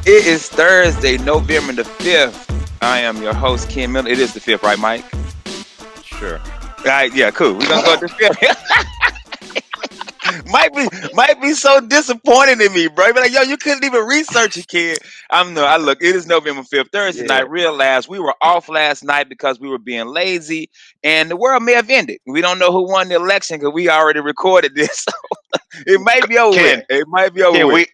It is Thursday, November the 5th. I am your host, Ken Miller. It is the 5th, right, Mike? Sure. All right, yeah, cool. We're gonna go to the 5th. might be so disappointed in me, bro. But like, yo, you couldn't even research it, kid. I look, it is November 5th, Thursday Yeah. night. Realized we were off last night because we were being lazy and the world may have ended. We don't know who won the election because we already recorded this. It might be over with. Ken, It might be over Ken, with.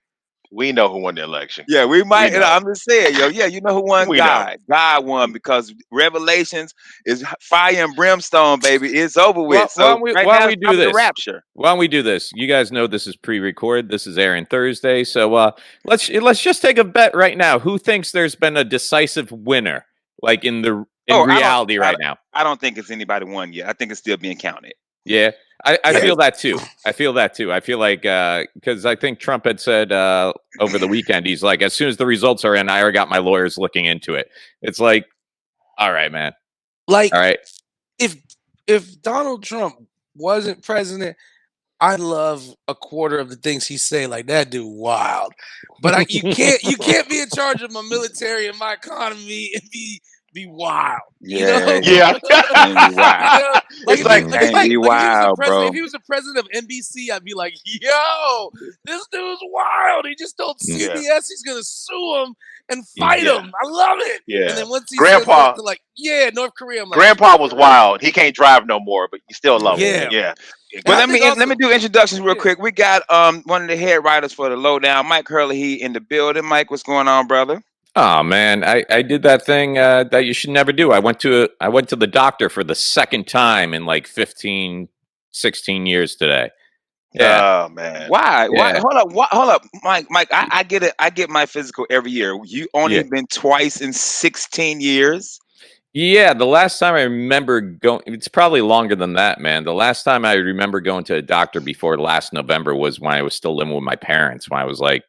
we know who won the election. Yeah, we We might. know. I'm just saying, yo. Yeah, you know who won? We know. God. God won because Revelations is fire and brimstone, baby. It's over with. Why So right now don't we it's do time for the this? rapture. Why don't we do this? You guys know this is pre-recorded. This is airing Thursday, so let's just take a bet right now. Who thinks there's been a decisive winner, like in reality right now? I don't think it's anybody won yet. I think it's still being counted. Yeah, I feel that too. I feel like because I think Trump had said over the weekend, he's like, as soon as the results are in, I already got my lawyers looking into it. It's like, all right, man. Like, All right. if Donald Trump wasn't president, I love a quarter of the things he say. Like, that dude wild, but you can't be in charge of my military and my economy and be wild. You know? Yeah. Can't be wild. You know? It's like- Can't be wild, bro. If he was the president of NBC, I'd be like, yo, this dude's wild. He just told Yeah. CBS he's gonna sue him and fight Yeah. him. I love it. Yeah. And then once he Grandpa- says something like, yeah, North Korea, I'm like, Grandpa was wild. He can't drive no more, but you still love him. Yeah. Yeah. Well, I think let me do introductions real Yeah. quick. We got one of the head writers for the Lowdown, Mike Hurley. He in the building. Mike, what's going on, brother? Oh man, I did that thing that you should never do. I went to the doctor for the second time in like 15, 16 years today. Yeah. Oh man. Why? Yeah. Hold up, Mike. I get it. I get my physical every year. You only Yeah. been twice in 16 years. Yeah, the last time I remember going, it's probably longer than that, man. The last time I remember going to a doctor before last November was when I was still living with my parents, when I was like,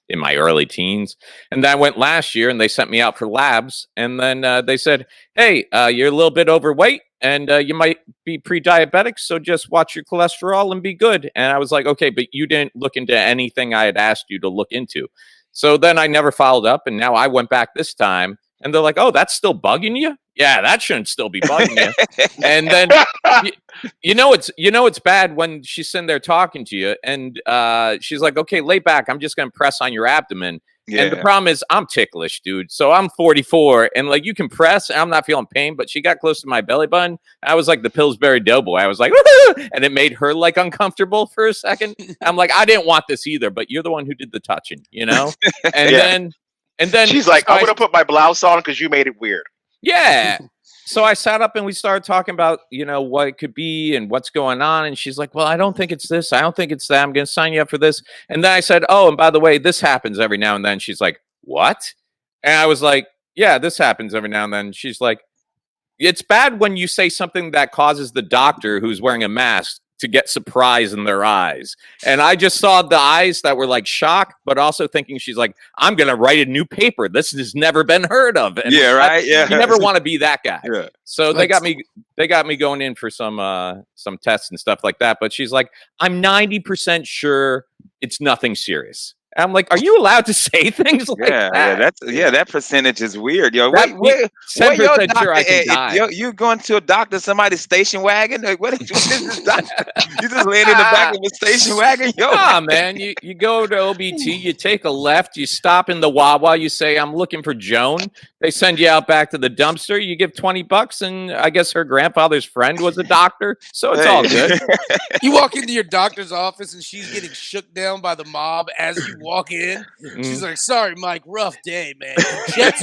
in my early teens. And then I went last year and they sent me out for labs. And then they said, hey, you're a little bit overweight and you might be pre-diabetic. So just watch your cholesterol and be good. And I was like, okay, but you didn't look into anything I had asked you to look into. So then I never followed up. And now I went back this time. And they're like, oh, that's still bugging you? Yeah, that shouldn't still be bugging you. And then, it's bad when she's sitting there talking to you and she's like, okay, lay back. I'm just going to press on your abdomen. Yeah. And the problem is I'm ticklish, dude. So I'm 44 and like you can press and I'm not feeling pain, but she got close to my belly button. I was like the Pillsbury Doughboy. I was like, woo-hoo! And it made her like uncomfortable for a second. I'm like, I didn't want this either, but you're the one who did the touching, And Yeah. then She's like, so I'm gonna put my blouse on because you made it weird. yeah. So I sat up and we started talking about, what it could be and what's going on. And she's like, well, I don't think it's this. I don't think it's that. I'm going to sign you up for this. And then I said, oh, and by the way, this happens every now and then. She's like, what? And I was like, yeah, this happens every now and then. She's like, it's bad when you say something that causes the doctor who's wearing a mask to get surprise in their eyes. And I just saw the eyes that were like shocked, but also thinking she's like, I'm going to write a new paper. This has never been heard of. And Yeah, right. Yeah. You never want to be that guy. Yeah. So they got me going in for some tests and stuff like that. But she's like, I'm 90% sure it's nothing serious. And I'm like, are you allowed to say things like that? That percentage is weird, yo. That Where 10% your sure I doctor can at? die. You going to a doctor, somebody's station wagon? Like, what is this doctor? You just laying in the back of a station wagon, yo. Nah, man, you go to OBT, you take a left, you stop in the Wawa, you say, I'm looking for Joan. They send you out back to the dumpster, you give $20, and I guess her grandfather's friend was a doctor, so it's all good. You walk into your doctor's office and she's getting shook down by the mob as you walk in. She's like, sorry, Mike, rough day, man. Jets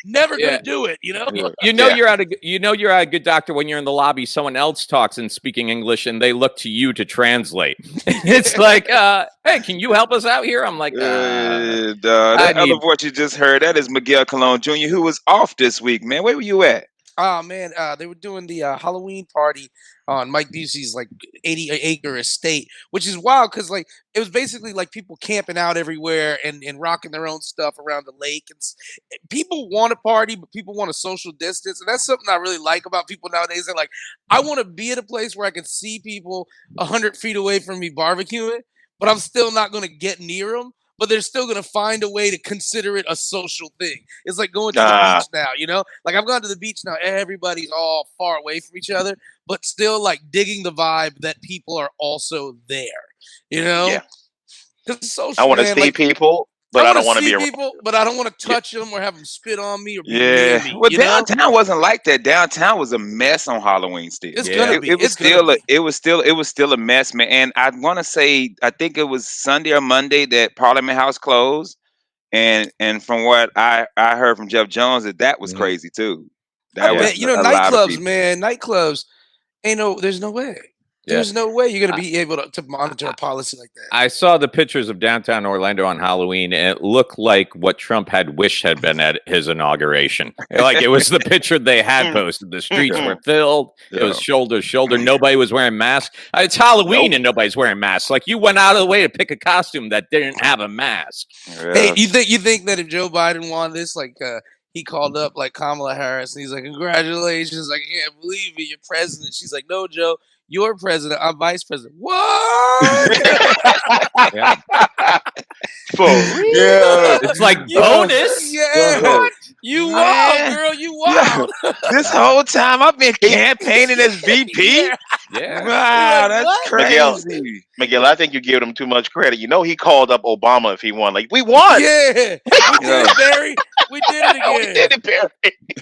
never gonna do it, You're at a good doctor when you're in the lobby, someone else talks in speaking English and they look to you to translate. It's like, hey, can you help us out here? I'm like, that other voice you just heard, that is Miguel Colon Jr., who was off this week, man. Where were you at? Oh man, they were doing the Halloween party on Mike Busey's like 80-acre estate, which is wild because like it was basically like people camping out everywhere and rocking their own stuff around the lake. And people want to party, but people want a social distance, and that's something I really like about people nowadays. They're like, I want to be at a place where I can see people 100 feet away from me barbecuing, but I'm still not going to get near them. but they're still gonna find a way to consider it a social thing. It's like going to the beach now, you know? Like I've gone to the beach now, everybody's all far away from each other, but still like digging the vibe that people are also there. You know? Yeah. Because social, I want to man, see like, people, but I don't want to see be around. people, but I don't want to touch them or have them spit on me or be near Yeah. me. Well, You know? downtown wasn't like that. Downtown was a mess on Halloween still. It's Yeah. gonna be. It was It's gonna still be. it was still a mess, man. And I want to say I think it was Sunday or Monday that Parliament House closed. And from what I heard from Jeff Jones that was Mhm. crazy too. I That was bet, you know, a lot of nightclubs, people. man, nightclubs there's no way. Yeah. There's no way you're gonna I- be able to monitor a policy like that. I saw the pictures of downtown Orlando on Halloween, and it looked like what Trump had wished had been at his inauguration. Like it was the picture they had posted. The streets were filled. It was shoulder to shoulder. Nobody was wearing masks. It's Halloween and nobody's wearing masks. Like you went out of the way to pick a costume that didn't have a mask. Hey, you think that if Joe Biden won this, like he called up like Kamala Harris and he's like, congratulations, I can't believe it, you're president. She's like, no, Joe, you're president, I'm vice president. What? Yeah. For real? Yeah. It's like You- bonus. Yeah. You wild, Man. girl, you wild. This whole time I've been campaigning as VP. Yeah. Yeah. Wow, Like, that's what? crazy. Miguel, I think you give him too much credit. You know he called up Obama if he won. Like, we won. Yeah. We did it, Barry. We did it again. We did it, Barry.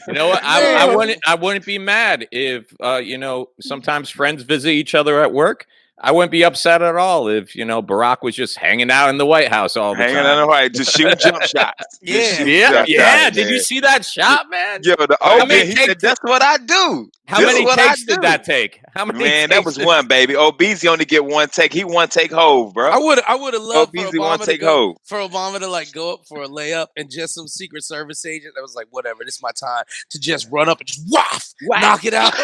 You know what? I wouldn't be mad if sometimes friends visit each other at work. I wouldn't be upset at all if Barack was just hanging out in the White House all the Hanging time. on the right, just shooting jump shots. Yeah. Just shooting Yeah, jump yeah. shots, Did you man. see that shot, man? Yo, How many he takes said, that's what I do. How This is many what I takes did do. that take? How many? Man, that takes was did- one, baby. OBZ only get one take. He one take hove, bro. I would have loved for OBZ one Obama to take go hold. for Obama to like go up for a layup and just some Secret Service agent that was like, whatever, this is my time to just run up and just knock it out.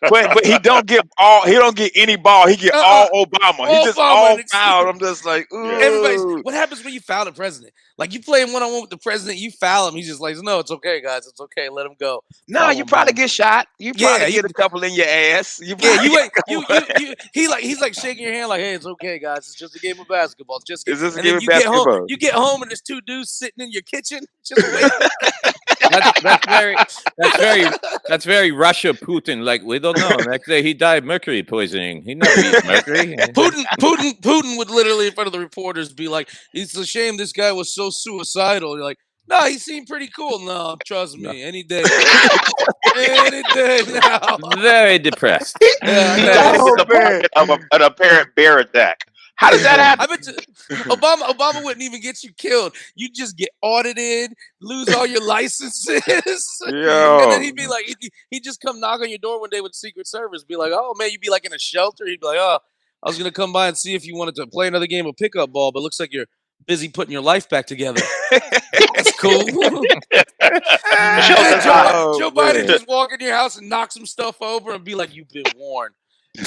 But he don't get any ball. He get all Obama. He just Obama, all and fouled. I'm just like, Everybody's ooh. what happens when you foul the president? Like you play one on one with the president, you foul him. He's just like, no, it's okay, guys, it's okay, let him go. No, Foul you him, probably Obama. get shot. You probably Yeah, get a couple in your ass. Yeah, probably you get ain't a couple- he's like shaking your hand like, hey, it's okay, guys. It's just a game of basketball. It's just Is this a and game then of you get home. basketball? You get home and there's two dudes sitting in your kitchen. Just waiting. That's very Russia Putin. Like we don't know. Next day he died mercury poisoning. He never eats mercury. Putin would literally in front of the reporters be like, "It's a shame this guy was so suicidal." You're like, no, he seemed pretty cool. No, trust me, any day, any day now. Very depressed. Yeah, I He know. died in Oh, the apartment of an apparent bear attack. How does that happen? I bet you, Obama wouldn't even get you killed. You just get audited, lose all your licenses, Yo. and then he'd be like, he'd just come knock on your door one day with Secret Service, be like, "Oh man, you'd be like in a shelter." He'd be like, "Oh, I was gonna come by and see if you wanted to play another game of pickup ball, but looks like you're busy putting your life back together." That's cool. Joe Biden just walk into your house and knock some stuff over and be like, "You've been warned."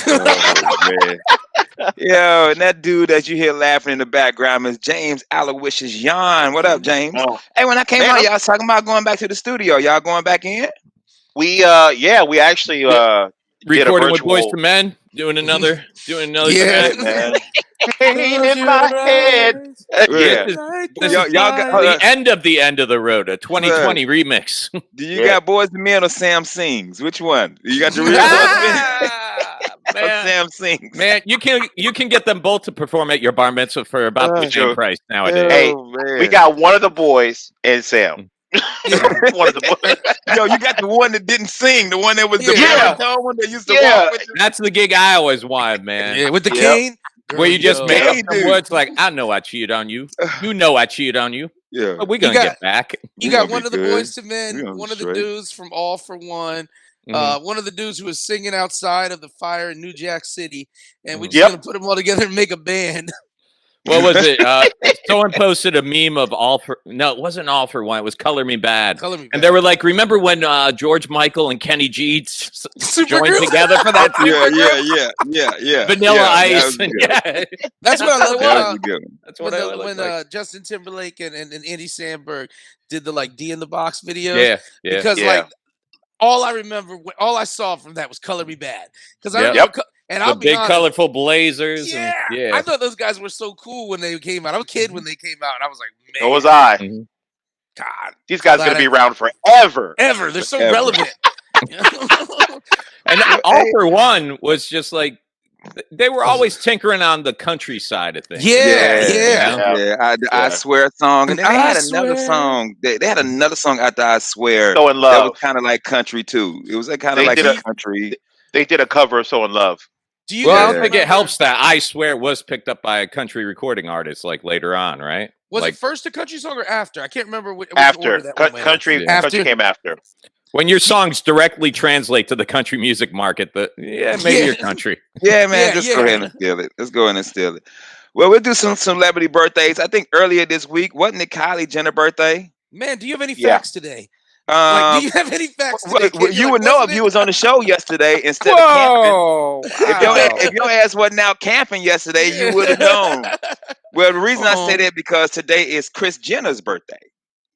Oh, man. Yo, and that dude that you hear laughing in the background is James Aloysius Yon. What up, James? Oh. Hey, when I came Man, out, y'all was talking about going back to the studio. Y'all going back in? We actually did a Recording with Boys virtual- to Men, doing another Yeah. segment. man. Pain in my head. Yeah. This Y'all is got, the end of the road, a 2020 remix. do you Yeah. got Boys to Men or Sam Sings? Which one? You got the real Boys to Men or Man, Sam Sings? man, you can get them both to perform at your bar mitzvah for about the Sure. same price nowadays. Hey, man. We got one of the boys and Sam. One of the boys. Yo, you got the one that didn't sing, the one that was the Yeah. baritone one that used to Yeah. walk with you. That's the gig I always wanted, man. Yeah, with the Yep. cane. Where you just Girl, make up Hey, some dude. words like, I know I cheated on you. You know I cheated on you. Yeah. But we're going to get back. You We got gonna one be of the good. Boys to We Men, gonna be one of the straight. dudes from All for One, Mhm. one of the dudes who was singing outside of the fire in New Jack City, and we just Yep. gonna put them all together and make a band. What was it? Someone posted a meme of it wasn't All for One. It was Color Me Bad. Color me And they were like, remember when George Michael and Kenny G Super joined group. together for that Yeah. Vanilla Yeah, that Ice? was And good. yeah, That's what I love That was about a good one. that's when, what I look like. Justin Timberlake and Andy Samberg did the like D in the Box videos. Yeah, yeah. Because Yeah. like all I remember, all I saw from that was Color Me Bad. Because I Yep. remember And The I'll be big honest, colorful blazers. yeah, And, I thought those guys were so cool when they came out. I was a kid when they came out, and I was like, man, So was I. Mhm. God, These guys glad gonna be I- around forever. ever. They're so Ever. relevant. And Well, All hey. for One was just like they were always tinkering on the country side of things. Yeah, Yeah, yeah. I Yeah. swear song, and then they I had another swear. song. They had another song after I swear So in that was love. kind of like country too. It was kind of They like did a a country. they did a cover of So in Love. Do you Well, I guys don't think remember? it helps that I Swear it was picked up by a country recording artist like later on, right? Was like it first a country song or after? I can't remember which After order that one went in. country Yeah. country came after. when your songs directly translate to the country music market, maybe you're country. Yeah, man, Yeah, just yeah. go ahead and steal it. Let's go ahead and steal it. Well, we'll do some celebrity birthdays. I think earlier this week wasn't it Kylie Jenner birthday? Man, do you have any Yeah. facts today? Like, do you have any facts today? Well, Kid? you You're would like, know wasn't if you it? was on the show yesterday instead of camping. Whoa! If your ass wasn't out camping yesterday, you would have known. Well, the reason I say that because today is Kris Jenner's birthday.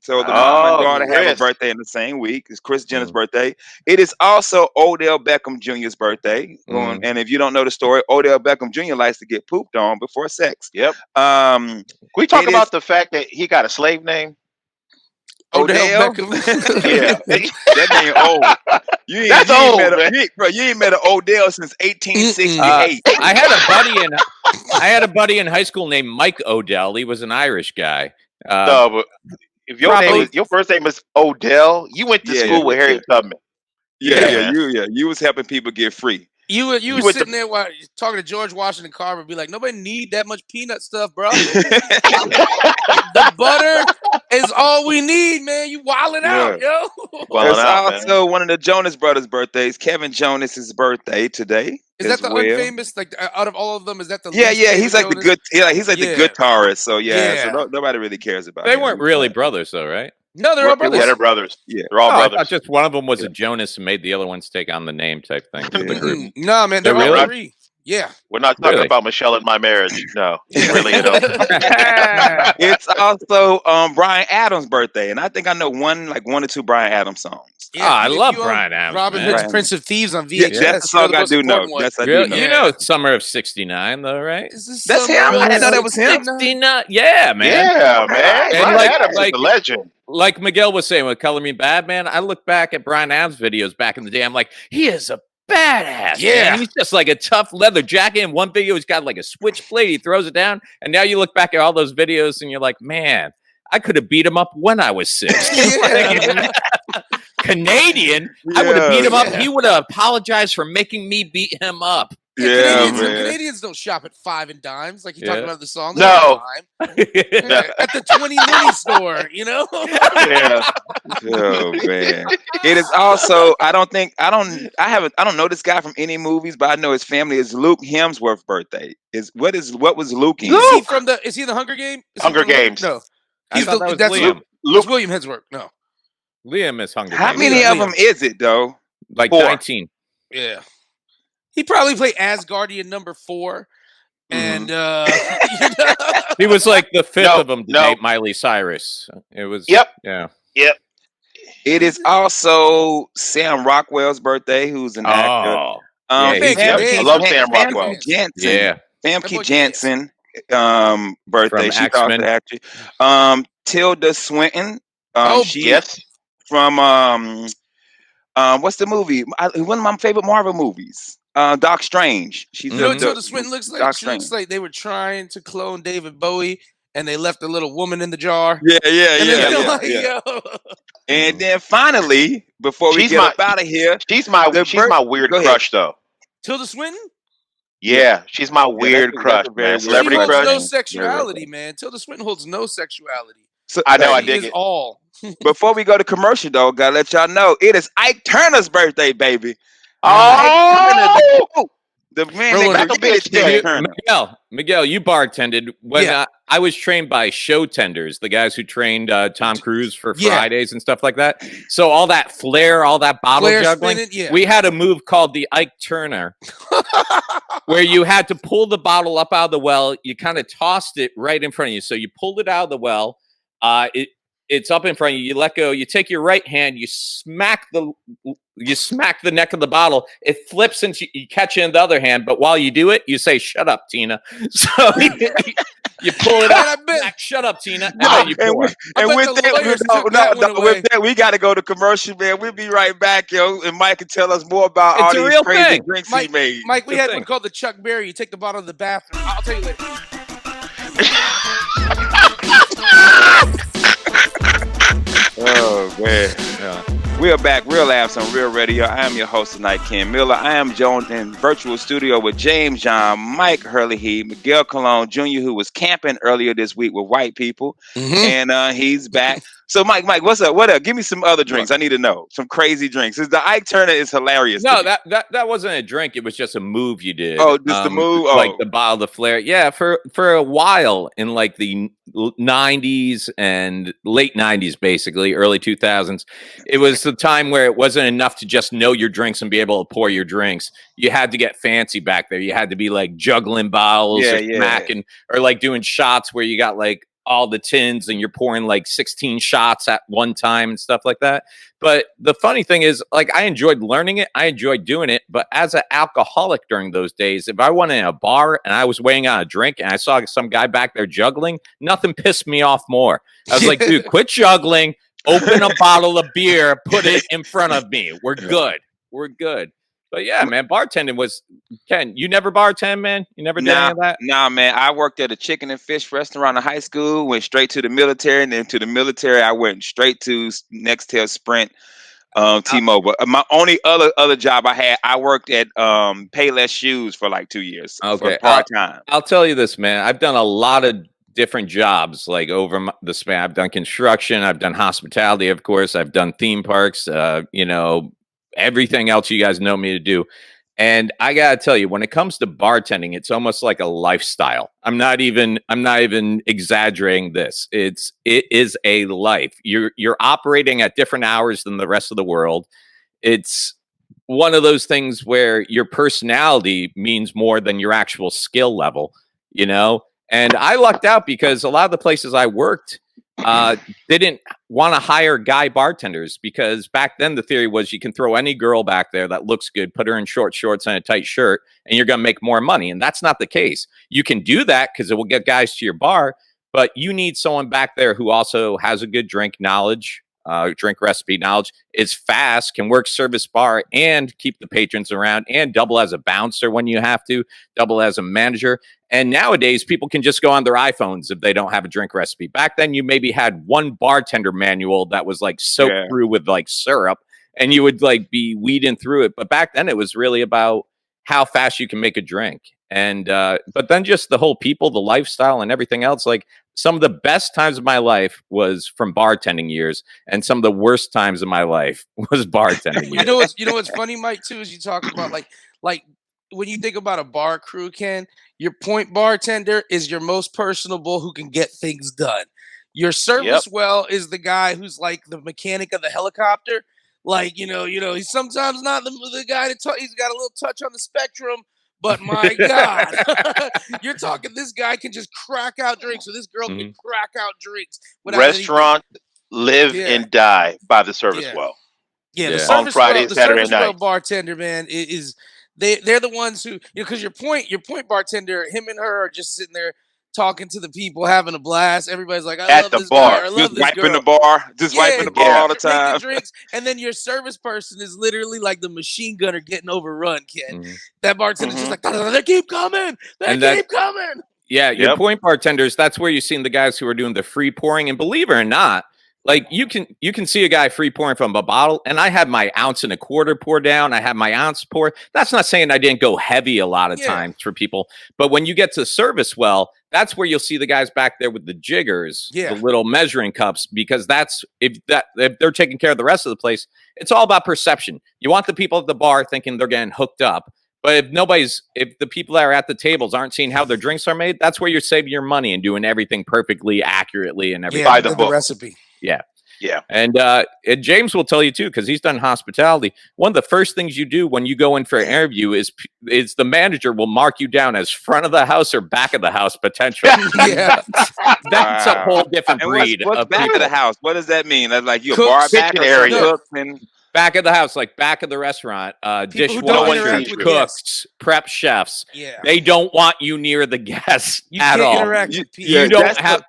So the mom and Oh, daughter have a Chris. birthday in the same week. It's Kris Jenner's birthday. It is also Odell Beckham Jr.'s birthday. And if you don't know the story, Odell Beckham Jr. likes to get pooped on before sex. Yep. Um, Can we talk It about is- the fact that he got a slave name? Odell Odell? Beckham. Yeah. that name old. That's old, man. You ain't met an Odell since 1868. I had a buddy in high school named Mike Odell. He was an Irish guy. No, but if your first name is Odell, you went to school with Harriet Tubman. You was helping people get free. You were You went sitting there while talking to George Washington Carver, be like, nobody need that much peanut stuff, bro. That's The butter is all we need, man. You wilding out, yo. Wilding out, man. also one of the Jonas Brothers' birthdays. Kevin Jonas' birthday today. Is that the well. unfamous? Like out of all of them, is that the Yeah, least yeah. famous He's like the Jonas? good. Yeah, he's like the guitarist. So Yeah. So nobody really cares about. They him. weren't really brothers, though, right? No, they're all Yeah, brothers. they're brothers. Yeah. They're all I brothers. thought just one of them was a Jonas and made the other ones take on the name type thing. For the group. No, man, they're They're all really? three. Yeah. We're not talking Really? about Michelle and My Marriage. No, really, you know. It's also Brian Adams' birthday, and I think I know one or two Brian Adams songs. I if love you own Brian Adams, Robin man. Hood's Right. Prince of Thieves on Yeah, VHS. that's the song the I most do know. important one. Yes, I do Really? know. You know Summer of '69, though, right? Is this That's him? I didn't know that was him. 69, yeah, man. Yeah, man. And Brian like- Adams like- is a legend. Like Miguel was saying with Color Me Bad, man, I look back at Brian Adams' videos back in the day. I'm like, he is a badass. Yeah. Man. He's just like a tough leather jacket. In one video, he's got like a switchblade. He throws it down. And now you look back at all those videos and you're like, man, I could have beat him up when I was 6. Yeah. Canadian, I would have beat him up. Yeah. He would have apologized for making me beat him up. Canadians don't shop at 5 and dimes like you talked Yeah. about the song. No. At the 20 mini store, you know. Yeah. Oh man! It is also. I don't know this guy from any movies, but I know his family is Luke Hemsworth's birthday. What was Luke in? Is he from the? Is he in the Hunger Game? Is he Hunger from the- Games. No, I thought that was that's Liam. It's William Hemsworth. No, Liam is Hunger How Games. many Liam. of them is it though? Like 4. 19. yeah, he probably played Asgardian number 4, and you know? He was like the fifth No, of them to no. date Miley Cyrus. It was. Yep. Yeah. It is also Sam Rockwell's birthday, who's an actor. Oh. Um, Yeah, he's Sam good. Keith- I love Sam Rockwell. Keith Jansen. Yeah. Sam That Keith boy Jansen, birthday. From She's also X-Men. an actress. Tilda Swinton. She's Yes. from what's the movie? One of my favorite Marvel movies. Doc Strange. She's You know the- what Tilda Swinton looks like? Doc She looks Strange. like they were trying to clone David Bowie, and they left a little woman in the jar. Yeah. And then they're like, yo. And then finally, before we She's get my- up out of here, She's my weird Go ahead. crush, though. Tilda Swinton? Yeah, she's my weird that's a crush, very man. weird She Celebrity holds crush. no sexuality, man. Tilda Swinton holds no sexuality. so, I know, I She dig is it. all. before we go to commercial, though, gotta let y'all know it is Ike Turner's birthday, baby. Oh, The man Roller that Back created a bitch, Ike Derek. Turner. Miguel, you bartended when Yeah. I was trained by show tenders, the guys who trained Tom Cruise for Yeah. Fridays and stuff like that. So all that flair, all that bottle Flair juggling, spinning, yeah. we had a move called the Ike Turner, where you had to pull the bottle up out of the well. You kind of tossed it right in front of you. So you pulled it out of the well. it's up in front of you. You let go. You take your right hand. You smack the neck of the bottle. It flips into you catch it in the other hand. But while you do it, you say, "Shut up, Tina." So you pull it up. Shut up, Tina. And then you pour. With that, we got to go to commercial, man. We'll be right back, yo. And Mike can tell us more about all these crazy drinks he made. Mike, we had one called the Chuck Berry. You take the bottle of the bathroom. I'll tell you later. Oh man, we are back. Real Laughs on Real Radio. I am your host tonight, Ken Miller. I am joined in virtual studio with James John, Mike Hurley, Miguel Colon Jr., who was camping earlier this week with white people, and he's back. So, Mike, what's up? What up? Give me some other drinks. I need to know some crazy drinks. The Ike Turner is hilarious. No, that wasn't a drink. It was just a move you did. Oh, just the move, like the bottle of Flair. Yeah, for a while in like the 90s and late 90s, basically early 2000s, it was the time where it wasn't enough to just know your drinks and be able to pour your drinks. You had to get fancy back there. You had to be like juggling bottles or smacking or like doing shots where you got like all the tins and you're pouring like 16 shots at one time and stuff like that. But the funny thing is, like, I enjoyed learning it. I enjoyed doing it. But as an alcoholic during those days, if I went in a bar and I was weighing on a drink and I saw some guy back there juggling, nothing pissed me off more. I was like, dude, quit juggling, open a bottle of beer, put it in front of me. We're good. We're good. But yeah, man, bartending was Ken. You never bartend, man. You never did any of that. Nah, man. I worked at a chicken and fish restaurant in high school. Went straight to the military, and then to the military, I went straight to Nextel Sprint, T-Mobile. My only other job I had, I worked at Payless Shoes for like 2 years. Okay, part time. I'll tell you this, man. I've done a lot of different jobs, like over the span. I've done construction. I've done hospitality, of course. I've done theme parks. Everything else you guys know me to do. And I gotta tell you, when it comes to bartending, it's almost like a lifestyle. I'm not even exaggerating this. It is a life. You're operating at different hours than the rest of the world. It's one of those things where your personality means more than your actual skill level, you know? And I lucked out because a lot of the places I worked didn't want to hire guy bartenders, because back then the theory was you can throw any girl back there that looks good, put her in short shorts and a tight shirt, and you're going to make more money. And that's not the case. You can do that because it will get guys to your bar, but you need someone back there who also has a good drink knowledge, drink recipe knowledge, is fast, can work service bar and keep the patrons around, and double as a bouncer when you have to, double as a manager. And nowadays, people can just go on their iPhones if they don't have a drink recipe. Back then, you maybe had one bartender manual that was like soaked through with like syrup, and you would like be weeding through it. But back then, it was really about how fast you can make a drink. And but then just the whole people, the lifestyle, and everything else. Like some of the best times of my life was from bartending years, and some of the worst times of my life was bartending years. You know what's funny, Mike, too, is you talk about like when you think about a bar crew, Ken, your point bartender is your most personable, who can get things done. Your service well is the guy who's like the mechanic of the helicopter. Like, he's sometimes not the guy he's got a little touch on the spectrum, but my God, you're talking, this guy can just crack out drinks, or this girl can crack out drinks. Restaurant live and die by the service well. Yeah, the service on Friday and Saturday night. Well bartender, man, is they're the ones who, because your point bartender, him and her are just sitting there talking to the people, having a blast. Everybody's like, I love this bar. I love this girl. Wiping the bar. Just wiping the bar all the time. Drinks. And then your service person is literally like the machine gunner getting overrun, Ken. That bartender's just like, they keep coming. They keep coming. Yeah, your point bartenders, that's where you've seen the guys who are doing the free pouring. And believe it or not, like you can see a guy free pouring from a bottle, and I had my ounce and a quarter pour down. I had my ounce pour. That's not saying I didn't go heavy a lot of times for people, but when you get to service well, that's where you'll see the guys back there with the jiggers, the little measuring cups, because that's if they're taking care of the rest of the place. It's all about perception. You want the people at the bar thinking they're getting hooked up. But if the people that are at the tables aren't seeing how their drinks are made, that's where you're saving your money and doing everything perfectly accurately and everything by the book recipe. Yeah. Yeah. And James will tell you too, because he's done hospitality. One of the first things you do when you go in for an interview is the manager will mark you down as front of the house or back of the house potential. Yeah. That's a whole different And breed what's of back people. of the house? What does that mean? That's like you a bar Cooks. back Kitchen or some area. cooks and Back of the house, like back of the restaurant, People who don't interact dishwashers, with cooks, prep chefs. Yeah. They don't want you near the guests You at can't all. interact with people. You don't that's have.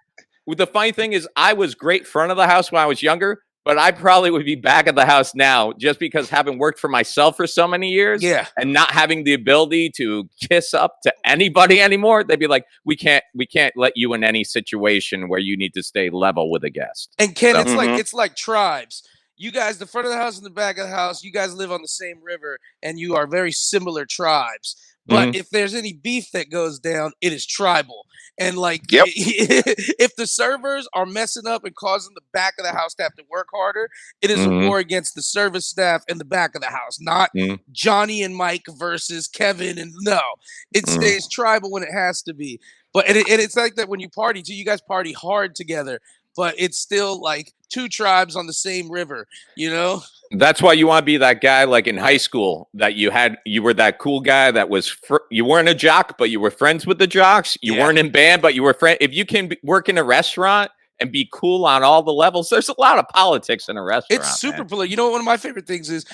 The funny thing is, I was great front of the house when I was younger, but I probably would be back of the house now just because having worked for myself for so many years Yeah. and not having the ability to kiss up to anybody anymore. They'd be like, we can't let you in any situation where you need to stay level with a guest. And Ken, So- it's like tribes. You guys, the front of the house and the back of the house, you guys live on the same river, and you are very similar tribes. But if there's any beef that goes down, it is tribal. And like, Yep. if the servers are messing up and causing the back of the house to have to work harder, it is a war against the service staff in the back of the house, not Johnny and Mike versus Kevin. And no, it stays tribal when it has to be. But it's like that when you party too. You guys party hard together, but it's still like two tribes on the same river, you know? That's why you want to be that guy like in high school that you were that cool guy that was you weren't a jock, but you were friends with the jocks. You weren't in band, but you were friend. If you can work in a restaurant and be cool on all the levels, there's a lot of politics in a restaurant. It's super political. You know what? One of my favorite things is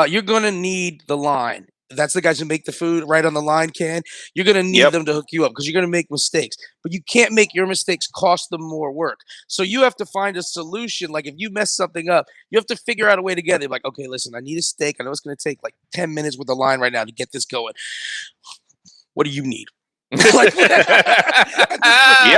you're going to need the line. That's the guys who make the food right on the line, Ken. You're going to need them to hook you up because you're going to make mistakes. But you can't make your mistakes cost them more work. So you have to find a solution. Like if you mess something up, you have to figure out a way together. Like, okay, listen, I need a steak. I know it's going to take like 10 minutes with the line right now to get this going. What do you need? Like,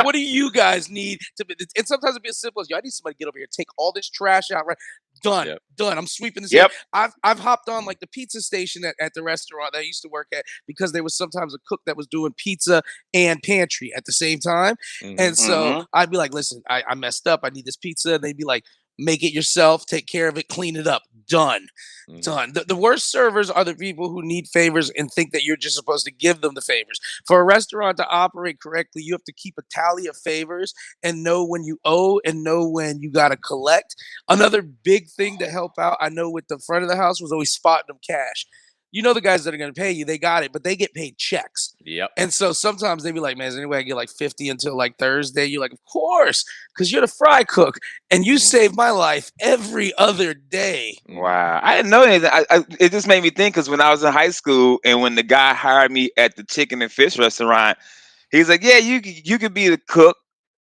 what do you guys need to be? And sometimes it'd be as simple as, I need somebody to get over here, take all this trash out, right? Done. I'm sweeping this. I've hopped on like the pizza station at the restaurant that I used to work at because there was sometimes a cook that was doing pizza and pantry at the same time. And so I'd be like, listen, I messed up. I need this pizza. And they'd be like, make it yourself, take care of it, clean it up. Done. The worst servers are the people who need favors and think that you're just supposed to give them the favors. For a restaurant to operate correctly, you have to keep a tally of favors and know when you owe and know when you got to collect. Another big thing to help out, I know with the front of the house, was always spotting them cash. You know the guys that are going to pay you, they got it, but they get paid checks. And so sometimes they be like, man, is there any way I get like 50 until like Thursday? You're like, of course, because you're the fry cook and you save my life every other day. Wow. I didn't know anything. It just made me think because when I was in high school and when the guy hired me at the chicken and fish restaurant, he's like, yeah, you could be the cook.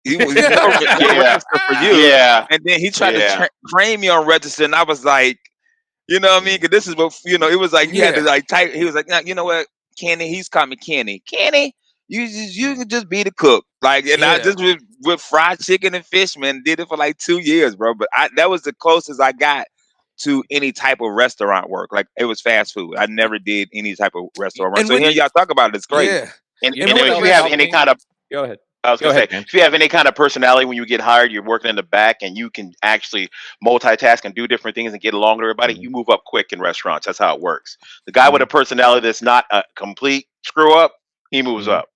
He was no register for you. And then he tried to train me on register and I was like, you know what I mean? Because this is what, it was like, you had to like type. He was like, you know what, Kenny? He's called me Kenny. Kenny, you can just be the cook. Like, and I just with fried chicken and fish, man, did it for like 2 years, bro. But that was the closest I got to any type of restaurant work. Like, it was fast food. I never did any type of restaurant work. And so hearing y'all talk about it, it's great. And if you have any kind of Go ahead. I was going to say, if you have any kind of personality when you get hired, you're working in the back and you can actually multitask and do different things and get along with everybody, you move up quick in restaurants. That's how it works. The guy with a personality that's not a complete screw up, he moves up.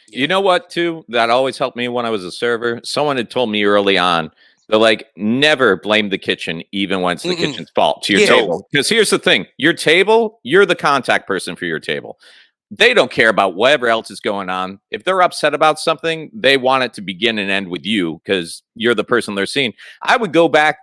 You know what, too? That always helped me when I was a server. Someone had told me early on, they're like, never blame the kitchen, even when it's the kitchen's fault to your table. Because here's the thing. Your table, you're the contact person for your table. They don't care about whatever else is going on. If they're upset about something, they want it to begin and end with you because you're the person they're seeing. I would go back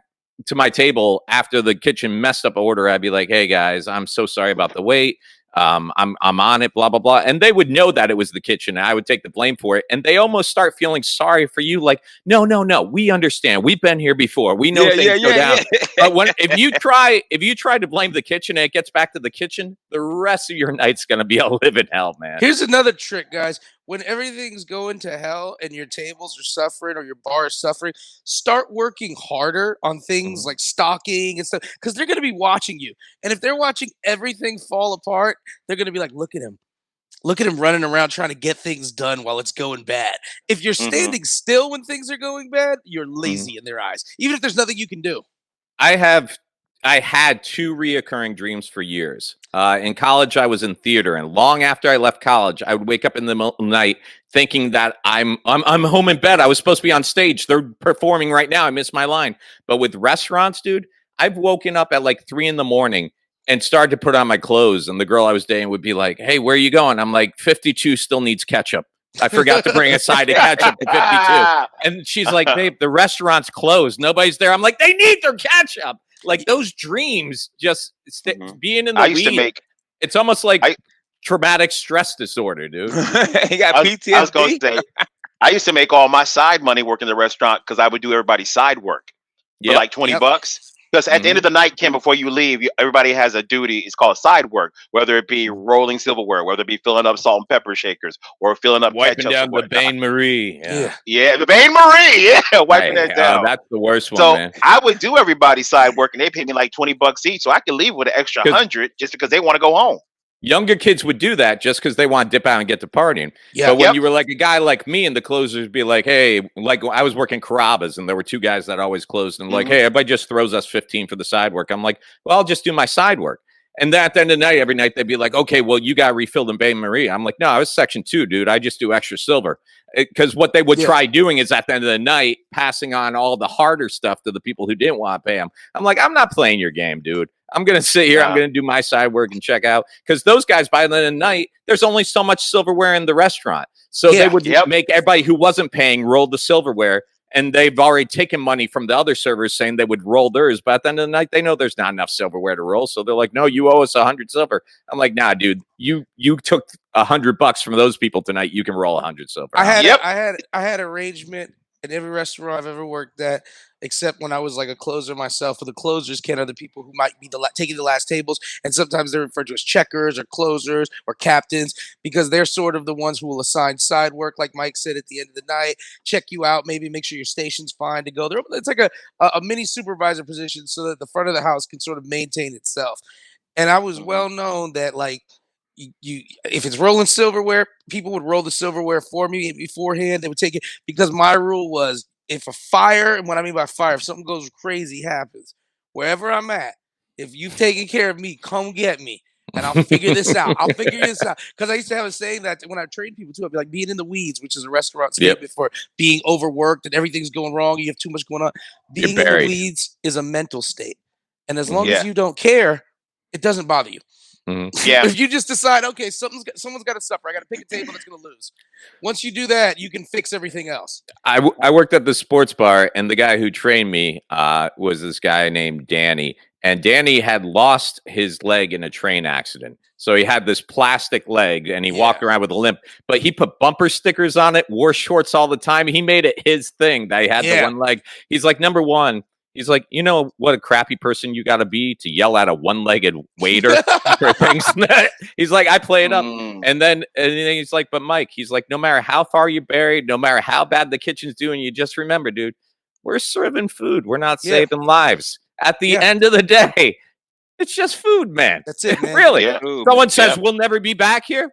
to my table after the kitchen messed up order. I'd be like, hey, guys, I'm so sorry about the wait. I'm on it, blah, blah, blah. And they would know that it was the kitchen. And I would take the blame for it. And they almost start feeling sorry for you. Like, no, we understand. We've been here before. We know things go down. But if you try to blame the kitchen and it gets back to the kitchen, the rest of your night's going to be a living hell, man. Here's another trick, guys. When everything's going to hell and your tables are suffering or your bar is suffering, start working harder on things like stocking and stuff because they're going to be watching you. And if they're watching everything fall apart, they're going to be like, look at him. Look at him running around trying to get things done while it's going bad. If you're standing still when things are going bad, you're lazy in their eyes, even if there's nothing you can do. I have I had two reoccurring dreams for years. In college, I was in theater, and long after I left college, I would wake up in the middle of the night thinking that I'm home in bed. I was supposed to be on stage. They're performing right now. I missed my line. But with restaurants, dude, I've woken up at like 3 a.m. and started to put on my clothes, and the girl I was dating would be like, "Hey, where are you going?" I'm like, "52 still needs ketchup. I forgot to bring a side of ketchup to 52." And she's like, "Babe, the restaurant's closed. Nobody's there." I'm like, "They need their ketchup." Like those dreams, just being in the I used to weed, make. it's almost like traumatic stress disorder, dude. You got PTSD. I was going to say, I used to make all my side money working in the restaurant because I would do everybody's side work for like $20. Because at the end of the night, Kim, before you leave, everybody has a duty. It's called side work, whether it be rolling silverware, whether it be filling up salt and pepper shakers, or filling up wiping ketchup down the Bain Marie. Yeah, the Bain Marie. Yeah, wiping that down. That's the worst one, So man. I would do everybody's side work, and they pay me like $20 each, so I could leave with an extra 100 just because they want to go home. Younger kids would do that just because they want to dip out and get to partying. Yeah. But when you were like a guy like me, and the closers would be like, "Hey," like I was working Carrabba's, and there were two guys that always closed, and like, "Hey, everybody just throws us 15 for the side work." I'm like, "Well, I'll just do my side work." And then at the end of the night, every night they'd be like, "Okay, well, you got refilled in Bain Marie." I'm like, "No, I was section 2, dude. I just do extra silver." Because what they would try doing is at the end of the night, passing on all the harder stuff to the people who didn't want to pay them. I'm like, I'm not playing your game, dude. I'm going to sit here. I'm going to do my side work and check out. Because those guys, by the end of the night, there's only so much silverware in the restaurant. So they would make everybody who wasn't paying roll the silverware. And they've already taken money from the other servers saying they would roll theirs. But at the end of the night, they know there's not enough silverware to roll. So they're like, "No, you owe us 100 silver." I'm like, "Nah, dude, you took $100 from those people tonight. You can roll 100 silver." I had arrangement in every restaurant I've ever worked at, except when I was like a closer myself. For the closers, can other people who might be taking the last tables, and sometimes they're referred to as checkers or closers or captains because they're sort of the ones who will assign side work, like Mike said, at the end of the night, check you out, maybe make sure your station's fine to go there. It's like a mini supervisor position, so that the front of the house can sort of maintain itself. And I was well known that like. If it's rolling silverware, people would roll the silverware for me beforehand. They would take it because my rule was if a fire, and what I mean by fire, if something goes crazy happens, wherever I'm at, if you've taken care of me, come get me. And I'll figure this out. I'll figure this out. Because I used to have a saying that when I trained people too, I'd be like, being in the weeds, which is a restaurant statement for being overworked and everything's going wrong, you have too much going on. Being in the weeds is a mental state. And as long as you don't care, it doesn't bother you. Yeah. If you just decide, okay, someone's got to suffer, I got to pick a table that's going to lose. Once you do that, you can fix everything else. I worked at the sports bar, and the guy who trained me was this guy named Danny. And Danny had lost his leg in a train accident. So he had this plastic leg, and he walked around with a limp. But he put bumper stickers on it, wore shorts all the time. He made it his thing that he had the one leg. He's like, number one, he's like, you know what a crappy person you got to be to yell at a one-legged waiter for things. He's like, I play it up. And then he's like, but Mike, he's like, no matter how far you're buried, no matter how bad the kitchen's doing, you just remember, dude, we're serving food. We're not saving lives. At the end of the day, it's just food, man. That's it, man. Really? Yeah. Someone says we'll never be back here.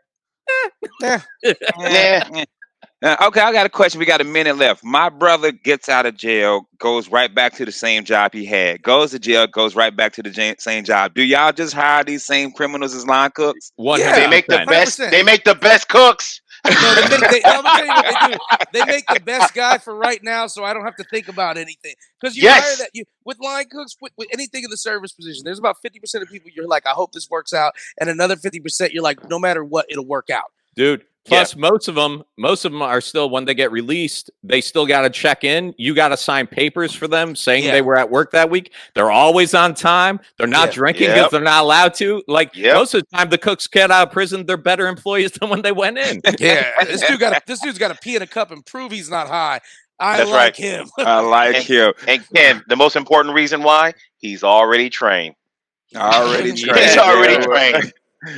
Okay, I got a question. We got a minute left. My brother gets out of jail, goes right back to the same job he had. Goes to jail, goes right back to the same job. Do y'all just hire these same criminals as line cooks? They make the best. They make the best cooks. No, I'm gonna tell you what they do. They make the best guy for right now, so I don't have to think about anything. Because you hire that with line cooks, with anything in the service position. There's about 50% of people you're like, I hope this works out, and another 50% you're like, no matter what, it'll work out, dude. Plus, most of them are still, when they get released, they still got to check in. You got to sign papers for them saying they were at work that week. They're always on time. They're not drinking because they're not allowed to. Like most of the time, the cooks get out of prison, they're better employees than when they went in. This dude's got to pee in a cup and prove he's not high. That's right. Him. I like him. And Ken, the most important reason why, he's already trained. He's already trained.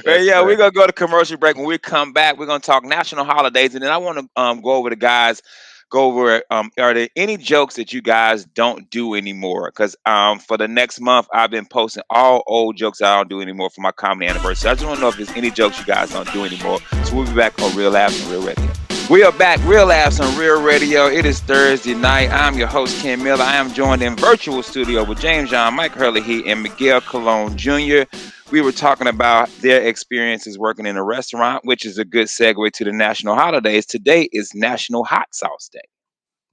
Well, we're gonna go to commercial break. When we come back, we're gonna talk national holidays, and then I want to go over the guys. Are there any jokes that you guys don't do anymore? Because for the next month, I've been posting all old jokes I don't do anymore for my comedy anniversary. I just want to know if there's any jokes you guys don't do anymore. So we'll be back on Real Laughs and Real Ready. We are back, Real Laughs on Real Radio. It is Thursday night. I'm your host, Ken Miller. I am joined in virtual studio with James John, Myke Hurley, and Miguel Cologne Jr. We were talking about their experiences working in a restaurant, which is a good segue to the national holidays. Today is National Hot Sauce Day.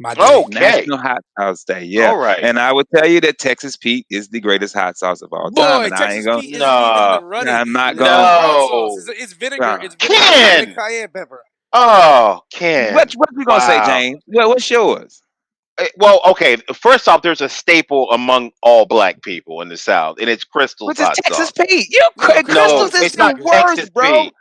My day. Okay. National Hot Sauce Day, yeah. All right. And I would tell you that Texas Pete is the greatest hot sauce of all time. Boy, And I Texas ain't gonna, Pete isn't even in the running. I'm not It's gonna. not hot sauce. No. It's vinegar. Nah. It's vinegar Ken! and cayenne pepper. Oh, Ken. What you gonna say, Wow. James? What's yours? Well, okay. First off, there's a staple among all black people in the South, and it's Crystal's What's this hot Texas sauce. Pete? No, Crystals is it's the not worst, Texas bro. Pete.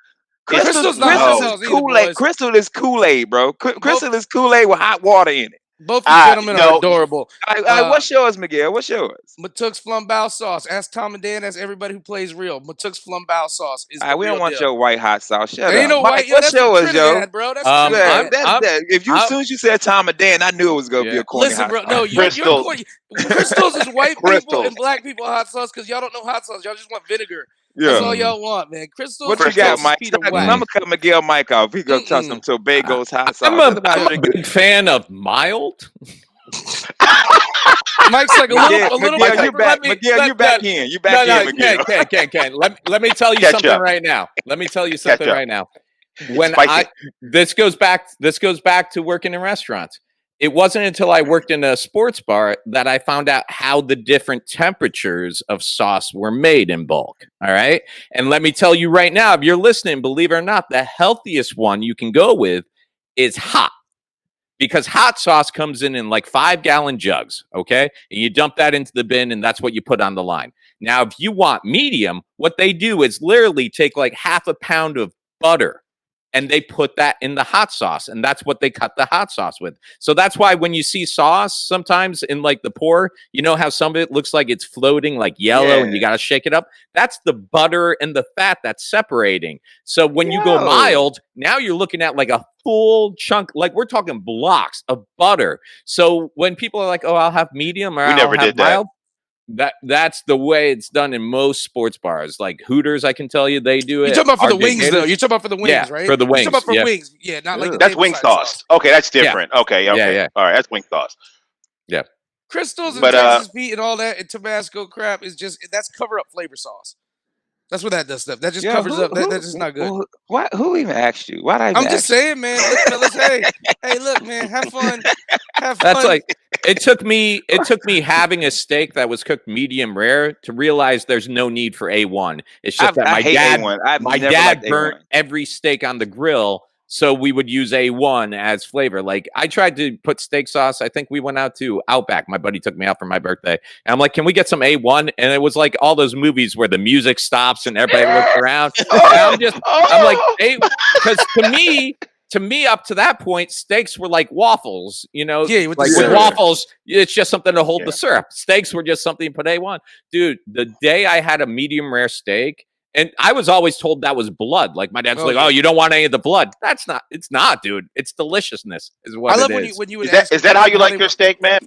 Crystal's not hot No. sauce either, Kool-Aid. boys. Crystal is Kool-Aid, bro. Crystal is Kool-Aid with hot water in it. Both you gentlemen are No. adorable. What's yours, Miguel? What's yours? Matook's flambao sauce. Ask Tom and Dan. Ask everybody who plays real. Matook's flambao sauce is the We real don't want deal. your white hot sauce. Shut Ain't up. no Mike, white. Yo, what's that's from yours, yo? Trinidad, bro. That's Um, Trinidad. As soon as you said Tom and Dan, I knew it was gonna be Yeah. a corny Listen, hot bro. sauce. No, you're Crystals. corny. Crystals is white people Crystals. and black people hot sauce because y'all don't know hot sauce. Y'all just want vinegar. That's all y'all want, man. Crystals What you and got, Texas Mike? Pete are I'm whack. gonna cut Miguel Mike off. He gonna touch some Tobago's hot sauce. I'm That's about a it. big fan of mild. Mike's like a little Miguel, bit. you back. Miguel, you back in. You back in, Miguel. Ken. Let me tell you Catch something up. right now. Let me tell you something up. right now. When Spicy. this goes back to working in restaurants. It wasn't until I worked in a sports bar that I found out how the different temperatures of sauce were made in bulk. All right. And let me tell you right now, if you're listening, believe it or not, the healthiest one you can go with is hot. Because hot sauce comes in like 5-gallon jugs, okay? And you dump that into the bin, and that's what you put on the line. Now, if you want medium, what they do is literally take like half a pound of butter, and they put that in the hot sauce, and that's what they cut the hot sauce with. So that's why when you see sauce sometimes in like the pour, you know how some of it looks like it's floating like yellow, and you got to shake it up? That's the butter and the fat that's separating. So when you go mild, now you're looking at like a full chunk, like we're talking blocks of butter. So when people are like, "Oh, I'll have medium," or We "I'll never have did that. mild," that's the way it's done in most sports bars. Like Hooters, I can tell you they do it. You're talking about for the RJ wings, Gators. though. You're talking about for the wings, Yeah, right? for the You're wings, talking about for yeah. wings. Yeah, not like the That's wing table side sauce. Okay, that's different. Okay. Yeah. All right, that's wing sauce. Yeah. Crystals and But, Texas Pete and all that and Tabasco crap is just that's cover up flavor sauce. That's what that does stuff. That just covers up. That's just not good. Who even asked you? Why did I even I'm just saying, man. Look, fellas, hey, look, man, have fun. Have fun. That's like it took me having a steak that was cooked medium rare to realize there's no need for A1. It's just that my dad burnt every steak on the grill, so we would use A1 as flavor. Like I tried to put steak sauce. I think we went out to Outback. My buddy took me out for my birthday. And I'm like, "Can we get some A1?" And it was like all those movies where the music stops and everybody looks around. And I'm like, "Hey," because to me, up to that point, steaks were like waffles, you know? Yeah, with like the with syrup. waffles, it's just something to hold the syrup. Steaks were just something you put A1. Dude, the day I had a medium rare steak, and I was always told that was blood. Like my dad's "Oh, you don't want any of the blood." It's not, dude. It's deliciousness is what I love it is. when you would Is that how you like your steak, man?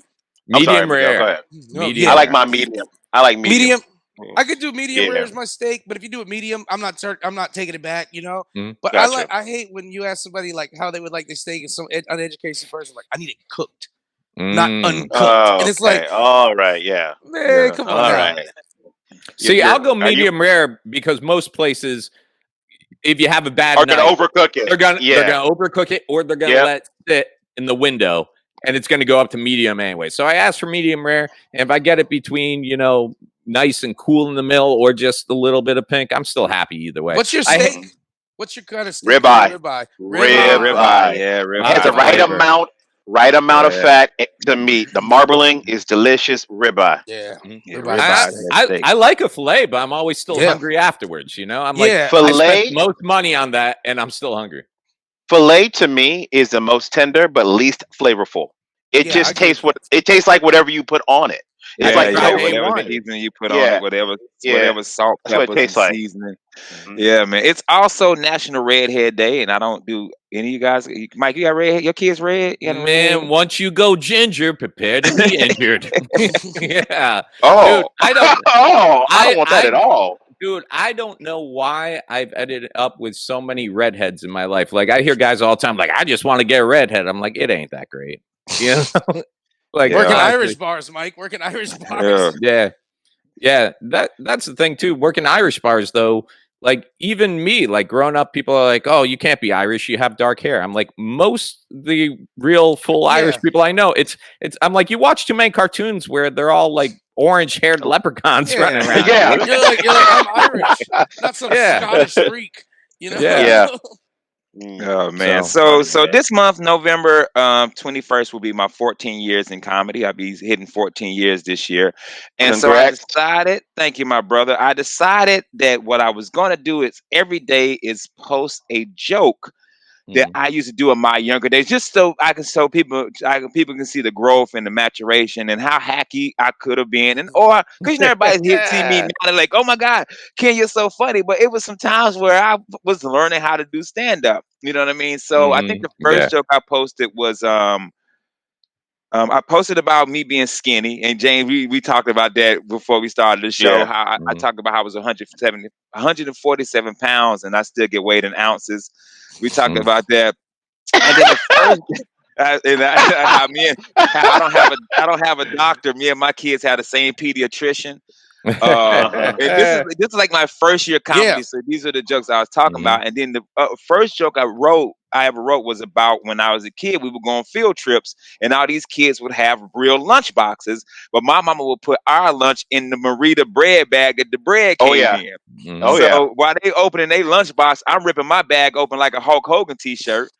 Medium rare. Go ahead. Medium. I like my medium. Medium. I could do medium Yeah. rare as my steak, but if you do it medium, I'm not taking it back, you know. But Gotcha. I hate when you ask somebody like how they would like their steak, and some uneducated person like I need it cooked, not uncooked, and it's like, all right, yeah, man, come on, all now. right. See, I'll go medium rare because most places, if you have a bad Are night, gonna overcook it. they're gonna overcook it, or they're gonna let it sit in the window, and it's gonna go up to medium anyway. So I ask for medium rare, and if I get it between, nice and cool in the middle, or just a little bit of pink, I'm still happy either way. What's your steak? What's your kind of steak? Ribeye. Ribeye. Yeah, ribeye. It has the right amount of fat to meat. The marbling is delicious. Ribeye. Yeah. I like a fillet, but I'm always still hungry afterwards. I'm like, fillet. I spent most money on that, and I'm still hungry. Filet to me is the most tender but least flavorful. It just tastes like whatever you put on it. It's like whatever seasoning you put on it, whatever salt, peppers, and seasoning. Mm-hmm. Yeah, man. It's also National Redhead Day, and I don't do any of you guys. Mike, you got redhead? Your kids red? Man, once you go ginger, prepare to be injured. Yeah. Oh, dude, I don't. I don't want that at all. Dude, I don't know why I've ended up with so many redheads in my life. Like I hear guys all the time, like, I just want to get a redhead. I'm like, it ain't that great. You know? Like Working Yeah. Irish honestly. bars, Mike. Working Irish Yeah. bars. Yeah. Yeah. That's the thing too. Working Irish bars though, like even me, like growing up, people are like, oh, you can't be Irish, you have dark hair. I'm like, most the real full Irish Yeah. people I know, it's I'm like, you watch too many cartoons where they're all like orange haired leprechauns Yeah. running around. Yeah. What- You're like, I'm Irish, not some Yeah. Scottish freak. You know? Yeah. Yeah. Mm. Oh man. So So Yeah. this month, November 21st, will be my 14 years in comedy. I'll be hitting 14 years this year. And so I Congrats. decided, thank you, my brother. I decided that what I was gonna do is every day is post a joke that mm, I used to do in my younger days, just so I can people can see the growth and the maturation and how hacky I could have been, and or because everybody's here see me now and like, oh my God, Ken, you're so funny. But it was some times where I was learning how to do stand up. You know what I mean? So I think the first yeah. joke I posted was I posted about me being skinny, and James, we talked about that before we started the show. Yeah. How I Mm. talked about how I was 147 pounds, and I still get weighed in ounces. We talked Mm. about that, and then the first, how me and how I don't have a doctor. Me and my kids have the same pediatrician. Uh-huh. And this is like my first year Yeah. comedy, so these are the jokes I was talking Mhm. about. And then the first joke I ever wrote was about when I was a kid. We would go on field trips, and all these kids would have real lunch boxes, but my mama would put our lunch in the Marita bread bag that the bread Oh came yeah. in. Oh Mhm. yeah. So while they opening their lunch box, I'm ripping my bag open like a Hulk Hogan t-shirt.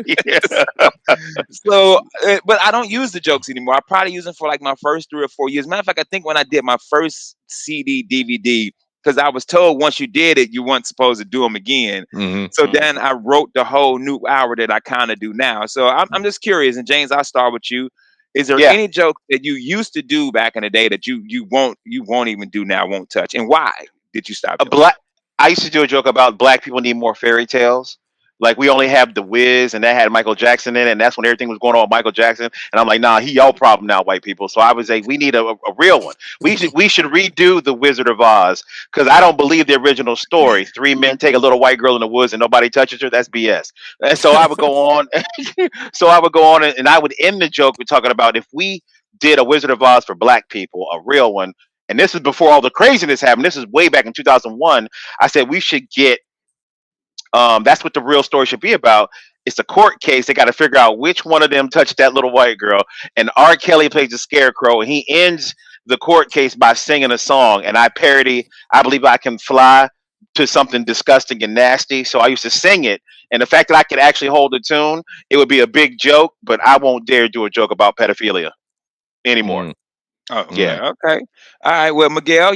Yeah. So, but I don't use the jokes anymore. I probably use them for like my first 3 or 4 years. Matter of fact, I think when I did my first CD DVD, because I was told once you did it, you weren't supposed to do them again. Mhm. So Mm. then I wrote the whole new hour that I kind of do now. So I'm just curious. And James, I'll start with you. Is there Yeah. any joke that you used to do back in the day that you won't even do now, won't touch, and why did you stop A doing it? black I used to do a joke about black people need more fairy tales. Like we only have the Wiz, and that had Michael Jackson in it, and that's when everything was going on with Michael Jackson. And I'm like, nah, he y'all problem now, white people. So I was like, we need a real one. We should redo the Wizard of Oz because I don't believe the original story. Three men take a little white girl in the woods and nobody touches her. That's BS. And so I would go on. So I would go on and I would end the joke with talking about if we did a Wizard of Oz for black people, a real one. And this is before all the craziness happened. This is way back in 2001. I said we should get that's what the real story should be about. It's a court case. They got to figure out which one of them touched that little white girl. And R. Kelly plays the scarecrow, and he ends the court case by singing a song. And I parody, I Believe I Can Fly, to something disgusting and nasty. So I used to sing it. And the fact that I could actually hold a tune, it would be a big joke, but I won't dare do a joke about pedophilia anymore. Mm. Oh, Yeah. okay, okay. All right. Well, Miguel,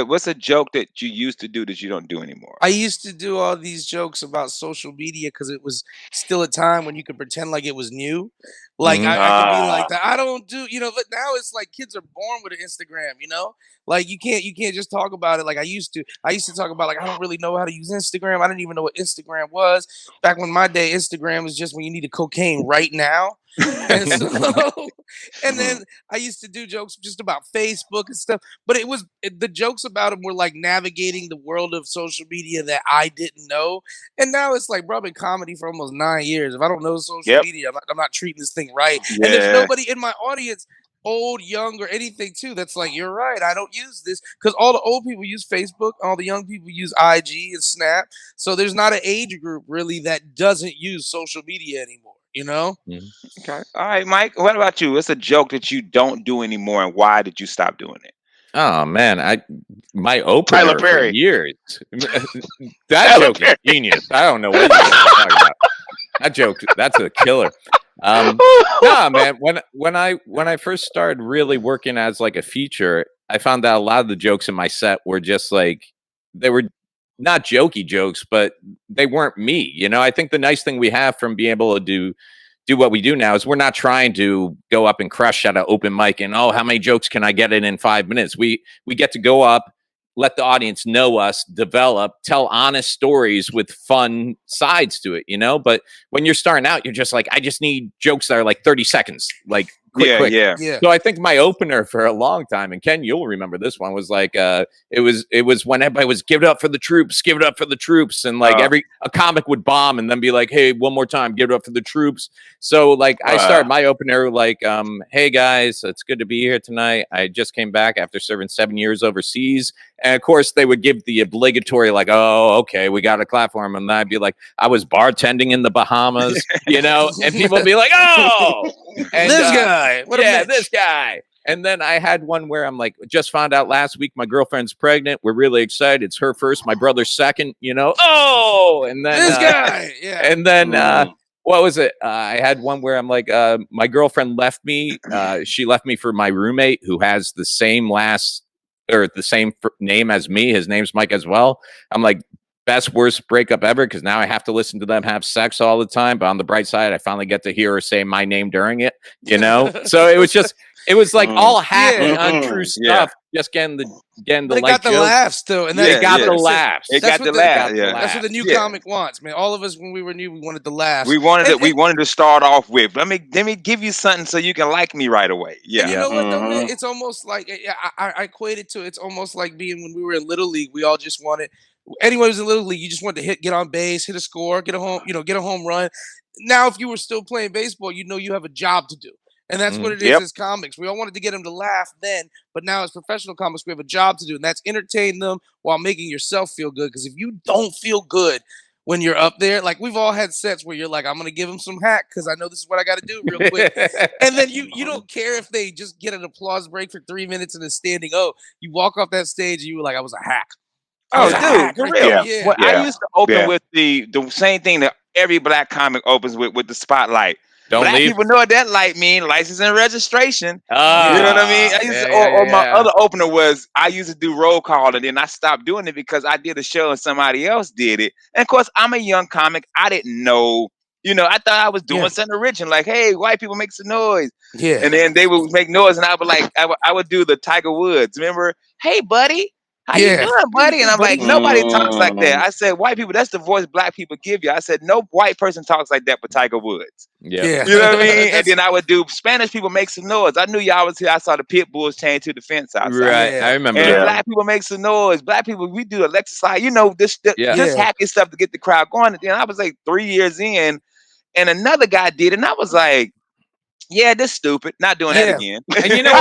what's a joke that you used to do that you don't do anymore? I used to do all these jokes about social media because it was still a time when you could pretend like it was new. Like Mhm. I could be like Ah, that. I don't do, but now it's like kids are born with an Instagram. Like you can't just talk about it like I used to. I used to talk about like I don't really know how to use Instagram. I didn't even know what Instagram was. Back when my day, Instagram was just when you needed cocaine right now. And so and mhm. then I used to do jokes just about Facebook and stuff, but the jokes about them were like navigating the world of social media that I didn't know. And now it's like, bro, I've been comedy for almost 9 years. If I don't know social Yep. media, I'm not treating this thing right. And there's Yeah. nobody in my audience, old, young, or anything too, that's like, you're right. I don't use this because all the old people use Facebook, all the young people use IG and Snap. So there's not an age group really that doesn't use social media anymore. Mhm. Okay. All right, Mike. What about you? What's a joke that you don't do anymore, and why did you stop doing it? Oh man, my Tyler opener for Perry. years. That Tyler joke is Perry. genius. I don't know what you guys are talking about. That joke, that's a killer. Nah, man. When I first started really working as like a feature, I found that a lot of the jokes in my set were just like they were not jokey jokes, but they weren't me. I think the nice thing we have from being able to do what we do now is we're not trying to go up and crush at an open mic and how many jokes can I get in 5 minutes. We get to go up, let the audience know us, develop, tell honest stories with fun sides to it. But when you're starting out, you're just like, I just need jokes that are like 30 seconds, like quick. yeah. Yeah. So I think my opener for a long time, and Ken, you'll remember this one, was like it was when everybody was give it up for the troops, give it up for the troops, and like a comic would bomb and then be like, hey, one more time, give it up for the troops. So like I started my opener like, hey guys, it's good to be here tonight. I just came back after serving 7 years overseas. And of course, they would give the obligatory, like, oh, okay, we got a clap for him. And I'd be like, I was bartending in the Bahamas, and people would be like, oh, and this guy, this guy. And then I had one where I'm like, just found out last week my girlfriend's pregnant. We're really excited. It's her first, my brother's second, oh, and then this guy, yeah. And then what was it? I had one where I'm like, my girlfriend left me. She left me for my roommate who has the same name as me. His name's Mike as well. I'm like, best worst breakup ever, because now I have to listen to them have sex all the time. But on the bright side, I finally get to hear her say my name during it. So it was like all hacky, untrue stuff. Just getting the but it got the laughs too, and it got the laughs. It got the laughs. Yeah, that's what the new comic wants, man. All of us when we were new, we wanted the laughs. We wanted to start off with let me give you something so you can like me right away. Yeah, and you know what though, man? It's almost like I equate it to it's almost like being when we were in Little League. We all just wanted. Anyone who's in Little League, you just wanted to get on base, hit a score, get a home run. Now, if you were still playing baseball, you have a job to do. And that's what it is as comics. We all wanted to get them to laugh then, but now as professional comics, we have a job to do, and that's entertain them while making yourself feel good. Because if you don't feel good when you're up there, like we've all had sets where you're like, I'm going to give them some hack because I know this is what I got to do real quick. And then you don't care if they just get an applause break for 3 minutes and a standing O. You walk off that stage and you were like, I was a hack. Oh, dude, for real. Yeah. I used to open with the same thing that every black comic opens with the spotlight. Don't black leave. people know what that light means, license and registration. You know Ah, what I mean? I used to, my other opener was I used to do roll call, and then I stopped doing it because I did a show and somebody else did it. And of course, I'm a young comic. I didn't know. I thought I was doing something original, like, hey, white people make some noise. Yeah. And then they would make noise, and I would like, I would do the Tiger Woods. Remember? Hey, buddy. How you doing, buddy? And I'm like, nobody talks like that. I said, white people, that's the voice black people give you. I said, no white person talks like that but Tiger Woods. Yeah. You know what I mean? And then I would do Spanish people make some noise. I knew y'all was here. I saw the pit bulls chained to the fence outside. Right. I remember and that. black people make some noise. Black people, we do electric slide. This hacky stuff to get the crowd going. And then I was like 3 years in, and another guy did it, and I was like, yeah, this stupid. Not doing that again. And you know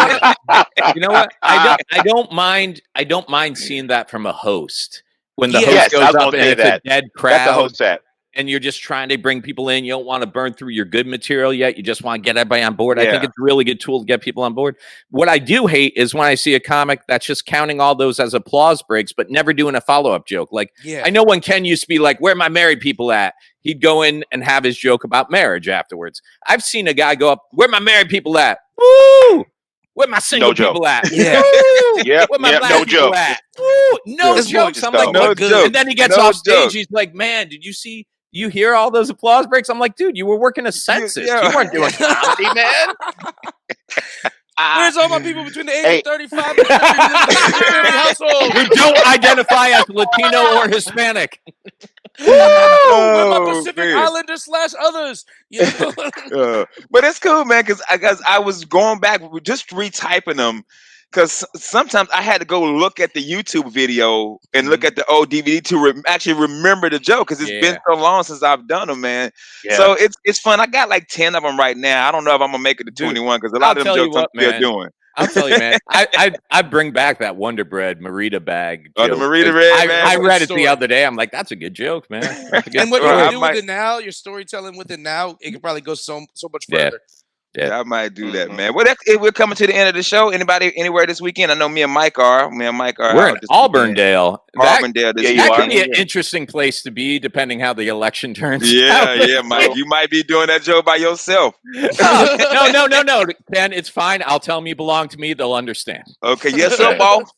what? I don't mind seeing that from a host. When the host goes up and it's a dead crowd. That's the host set. And you're just trying to bring people in. You don't want to burn through your good material yet. You just want to get everybody on board. I think it's a really good tool to get people on board. What I do hate is when I see a comic that's just counting all those as applause breaks, but never doing a follow-up joke. Like, I know when Ken used to be like, where are my married people at? He'd go in and have his joke about marriage afterwards. I've seen a guy go up, where my married people at? Woo! Where my single people at? Yeah. Where my black people at? Woo! No jokes. I'm like, no joke. And then he gets off stage. He's like, man, did you hear all those applause breaks? I'm like, dude, you were working a census. You weren't doing comedy, man. Where's all my people between the age of 35 and 30 household who don't identify as Latino or Hispanic? Where my Pacific Islanders / others? But it's cool, man, because I was going back, just retyping them. Because sometimes I had to go look at the YouTube video and look at the old DVD to actually remember the joke, because it's been so long since I've done them, man. So it's fun. I got like 10 of them right now. I don't know if I'm gonna make it to 21 because a lot of them jokes I'm still doing. I'll tell you, man. I bring back that Wonder Bread Merita bag. Oh, the Merita bread, man. I read it the other day. I'm like, that's a good joke, man. And what you do with it now, your storytelling with it now, it can probably go so much further. Yeah, I might do that, man. Well, we're coming to the end of the show. Anybody anywhere this weekend? I know me and Mike are. We're in Auburndale. Auburndale. That could be an interesting place to be, depending how the election turns out. Yeah, Mike. You might be doing that joke by yourself. No. Ken, it's fine. I'll tell them you belong to me. They'll understand. Okay. Yes, sir, boss.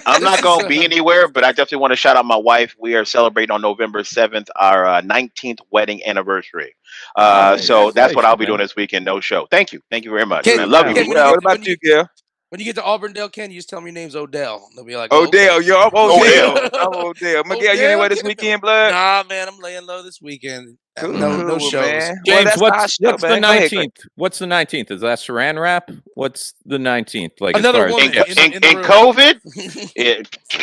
I'm not going to be anywhere, but I definitely want to shout out my wife. We are celebrating on November 7th our 19th wedding anniversary. So that's what I'll be doing this weekend. No show. Thank you very much. I love you. What about you, Gil? When you get to Auburndale, Ken, you just tell me your name's Odell. They'll be like, Odell, okay. yo, I'm Odell. Odell. I'm Odell. Miguel, you Odell, anywhere this get him weekend, blood? Nah, man, I'm laying low this weekend. Cool, No cool, shows. man. Well, James, that's our show, what's the man. Go ahead, go ahead. 19th? What's the 19th? Is that Saran wrap? What's the 19th? Like Another as far woman. as In the room. COVID,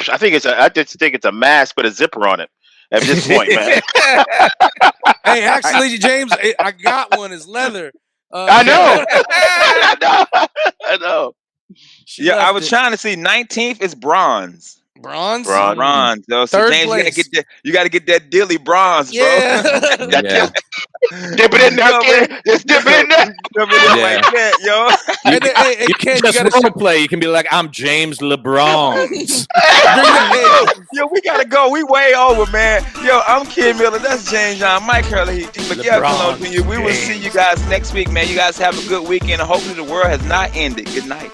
I just think it's a mask with a zipper on it. At this point, man. Hey, actually, James, I got one. It's leather. I know. I know. Yeah, I was trying to see 19th is bronze. Bronze. Bronze. So Third James, place. you gotta get that dilly bronze, bro. Yeah. Yeah. Dip it in there, kid. Just dip it in there. Dip it in like that, yo. And then, hey, Ken, you Just gotta role play. You can be like, I'm James LeBron. Yo, we gotta go. We way over, man. Yo, I'm Ken Miller. That's James John, Mike Hurley, Miguel Cologne Jr. We will see you guys next week, man. You guys have a good weekend. Hopefully the world has not ended. Good night.